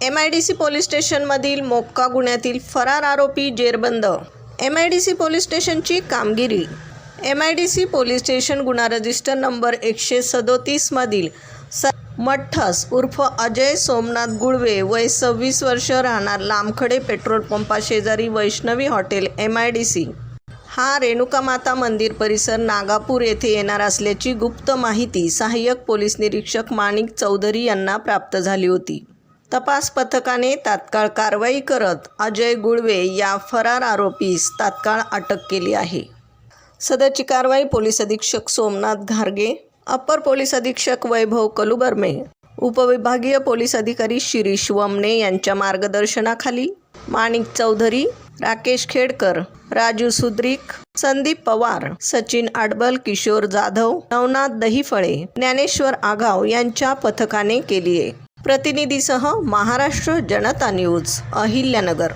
MIDC police स्टेशनमधील MCOCA गुन्ह्यातील फरार आरोपी जेरबंद। MIDC पोलीस स्टेशनची कामगिरी। MIDC पोलीस स्टेशन गुन्हा रजिस्टर नंबर 137 मधील मठ्ठस उर्फ अजय सोमनाथ गुळवे वय 26 वर्ष राहणार Lamkhade petrol पंपाशेजारी Vaishnavi hotel MIDC हा रेणुकामाता मंदिर परिसर नागापूर येथे येणार असल्याची गुप्त माहिती सहाय्यक पोलीस निरीक्षक माणिक चौधरी यांना प्राप्त झाली होती। तपास पथकाने तात्काळ कारवाई करत अजय गुळवे या फरार आरोपीस तात्काळ अटक केली आहे। सदरची कारवाई पोलीस अधीक्षक सोमनाथ घारगे, अप्पर पोलीस अधीक्षक वैभव कलुबर्मे, उपविभागीय पोलीस अधिकारी शिरीष वमने यांच्या मार्गदर्शनाखाली माणिक चौधरी, राकेश खेडकर, राजू सुद्रिक, संदीप पवार, सचिन आडबल, किशोर जाधव, नवनाथ दहीफळे, ज्ञानेश्वर आगाव यांच्या पथकाने केली आहे। प्रतिनिधीसह महाराष्ट्र जनता न्यूज, अहिल्यानगर।